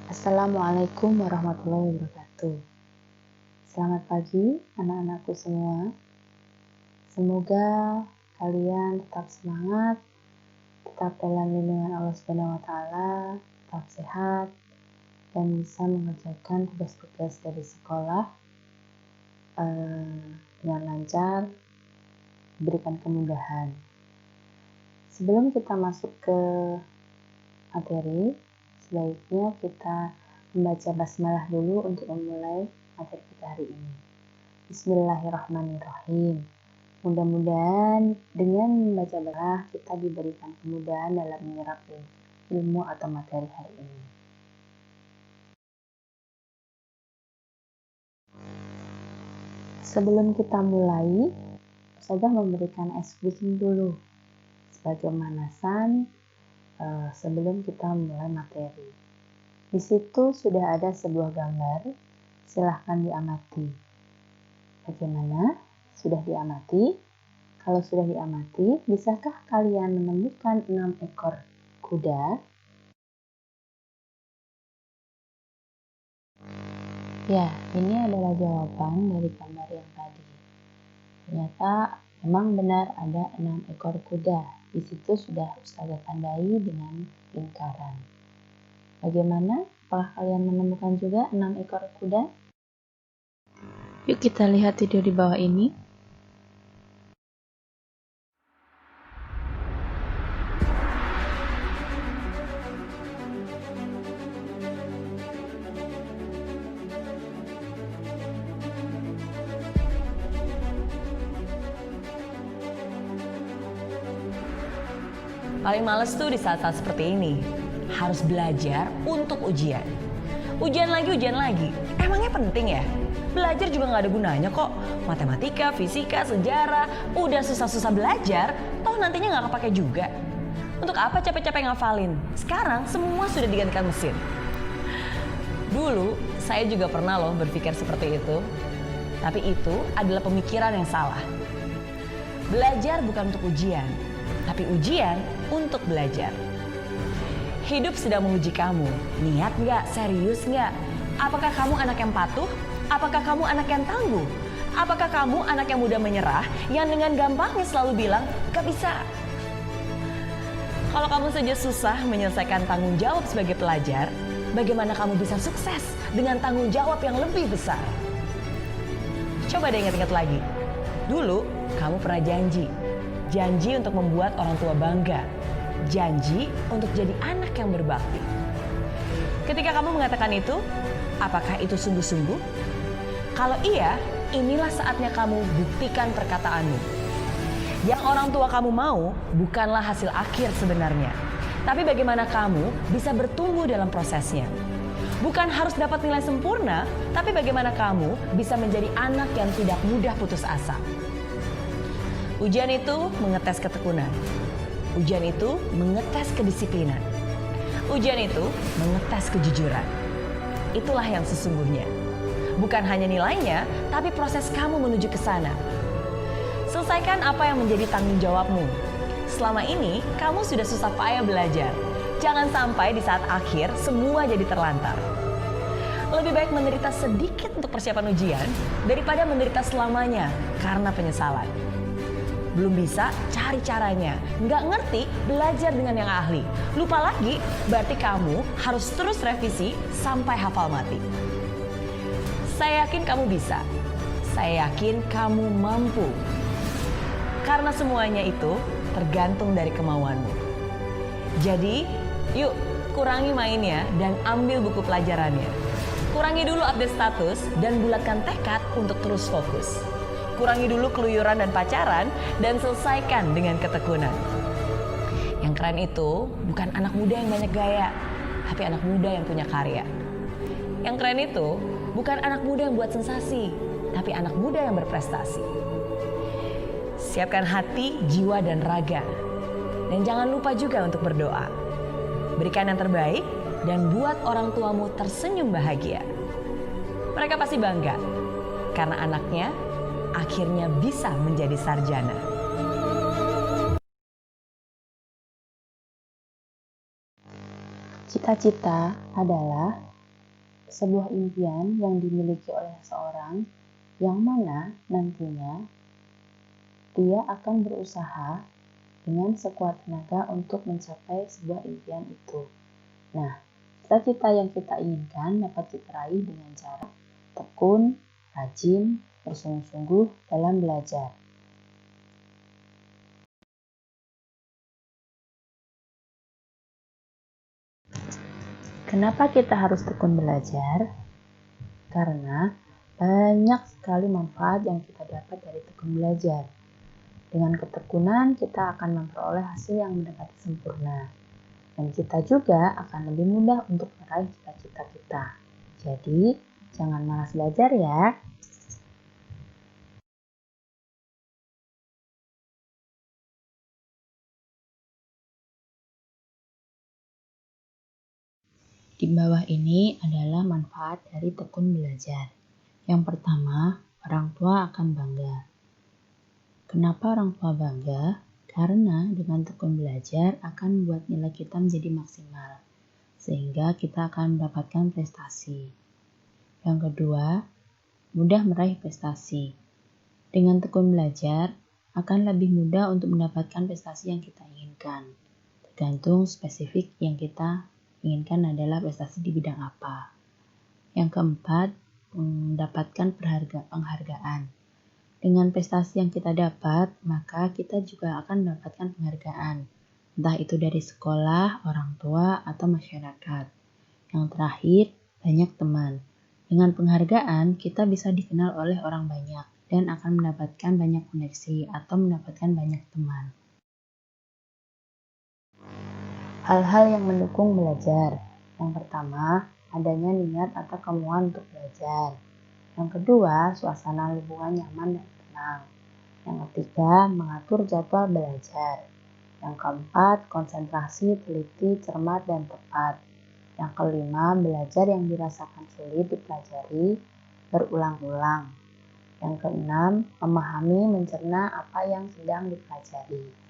Assalamualaikum warahmatullahi wabarakatuh. Selamat pagi anak-anakku semua. Semoga kalian tetap semangat, tetap dalam lindungan Allah Subhanahu wa taala, tetap sehat dan bisa mengerjakan tugas-tugas dari sekolah dengan lancar, diberikan kemudahan. Sebelum kita masuk ke materi, sebaiknya kita membaca basmalah dulu untuk memulai materi kita hari ini. Bismillahirrahmanirrahim. Mudah-mudahan dengan membaca basmalah kita diberikan kemudahan dalam menyerap ilmu atau materi hari ini. Sebelum kita mulai, Ustazah memberikan ice breaking dulu sebagai pemanasan sebelum kita mulai materi. Di situ sudah ada sebuah gambar, silahkan diamati. Bagaimana? Sudah diamati? Kalau sudah diamati, bisakah kalian menemukan 6 ekor kuda? Ya, ini adalah jawaban dari gambar yang tadi. Ternyata memang benar ada 6 ekor kuda. Di situ sudah Ustazah tandai dengan lingkaran. Bagaimana? Apakah kalian menemukan juga 6 ekor kuda? Yuk kita lihat video di bawah ini. Paling males tuh di saat-saat seperti ini. Harus belajar untuk ujian. Ujian lagi. Emangnya penting ya? Belajar juga nggak ada gunanya kok. Matematika, fisika, sejarah, udah susah-susah belajar, toh nantinya nggak kepake juga. Untuk apa capek-capek ngafalin? Sekarang semua sudah digantikan mesin. Dulu saya juga pernah loh berpikir seperti itu. Tapi itu adalah pemikiran yang salah. Belajar bukan untuk ujian, tapi ujian untuk belajar. Hidup sedang menguji kamu. Niat nggak? Serius nggak? Apakah kamu anak yang patuh? Apakah kamu anak yang tangguh? Apakah kamu anak yang mudah menyerah, yang dengan gampangnya selalu bilang, gak bisa? Kalau kamu saja susah menyelesaikan tanggung jawab sebagai pelajar, bagaimana kamu bisa sukses dengan tanggung jawab yang lebih besar? Coba deh ingat-ingat lagi. Dulu kamu pernah janji untuk membuat orang tua bangga, janji untuk jadi anak yang berbakti. Ketika kamu mengatakan itu, apakah itu sungguh-sungguh? Kalau iya, inilah saatnya kamu buktikan perkataanmu. Yang orang tua kamu mau bukanlah hasil akhir sebenarnya, tapi bagaimana kamu bisa bertumbuh dalam prosesnya. Bukan harus dapat nilai sempurna, tapi bagaimana kamu bisa menjadi anak yang tidak mudah putus asa. Ujian itu mengetes ketekunan. Ujian itu mengetes kedisiplinan. Ujian itu mengetes kejujuran. Itulah yang sesungguhnya. Bukan hanya nilainya, tapi proses kamu menuju ke sana. Selesaikan apa yang menjadi tanggung jawabmu. Selama ini, kamu sudah susah payah belajar. Jangan sampai di saat akhir, semua jadi terlantar. Lebih baik menderita sedikit untuk persiapan ujian, daripada menderita selamanya karena penyesalan. Belum bisa, cari caranya. Nggak ngerti, belajar dengan yang ahli. Lupa lagi, berarti kamu harus terus revisi sampai hafal mati. Saya yakin kamu bisa. Saya yakin kamu mampu. Karena semuanya itu tergantung dari kemauanmu. Jadi, yuk kurangi mainnya dan ambil buku pelajarannya. Kurangi dulu update status dan bulatkan tekad untuk terus fokus. Kurangi dulu keluyuran dan pacaran dan selesaikan dengan ketekunan. Yang keren itu bukan anak muda yang banyak gaya, tapi anak muda yang punya karya. Yang keren itu bukan anak muda yang buat sensasi, tapi anak muda yang berprestasi. Siapkan hati, jiwa, dan raga. Dan jangan lupa juga untuk berdoa. Berikan yang terbaik dan buat orang tuamu tersenyum bahagia. Mereka pasti bangga karena anaknya akhirnya bisa menjadi sarjana. Cita-cita adalah sebuah impian yang dimiliki oleh seseorang yang mana nantinya dia akan berusaha dengan sekuat tenaga untuk mencapai sebuah impian itu. Nah, cita-cita yang kita inginkan dapat kita raih dengan cara tekun, rajin, bersungguh-sungguh dalam belajar. Kenapa kita harus tekun belajar? Karena banyak sekali manfaat yang kita dapat dari tekun belajar. Dengan ketekunan, kita akan memperoleh hasil yang mendekati sempurna. Dan kita juga akan lebih mudah untuk meraih cita-cita kita. Jadi, jangan malas belajar ya. Di bawah ini adalah manfaat dari tekun belajar. Yang pertama, orang tua akan bangga. Kenapa orang tua bangga? Karena dengan tekun belajar akan membuat nilai kita menjadi maksimal, sehingga kita akan mendapatkan prestasi. Yang kedua, mudah meraih prestasi. Dengan tekun belajar, akan lebih mudah untuk mendapatkan prestasi yang kita inginkan. Tergantung spesifik yang kita inginkan adalah prestasi di bidang apa. Yang keempat, mendapatkan penghargaan. Dengan prestasi yang kita dapat, maka kita juga akan mendapatkan penghargaan. Entah itu dari sekolah, orang tua, atau masyarakat. Yang terakhir, banyak teman. Dengan penghargaan, kita bisa dikenal oleh orang banyak dan akan mendapatkan banyak koneksi atau mendapatkan banyak teman. Hal-hal yang mendukung belajar. Yang pertama, adanya niat atau kemauan untuk belajar. Yang kedua, suasana lingkungan nyaman dan tenang. Yang ketiga, mengatur jadwal belajar. Yang keempat, konsentrasi, teliti, cermat, dan tepat. Yang kelima, belajar yang dirasakan sulit dipelajari berulang-ulang. Yang keenam, memahami, mencerna apa yang sedang dipelajari.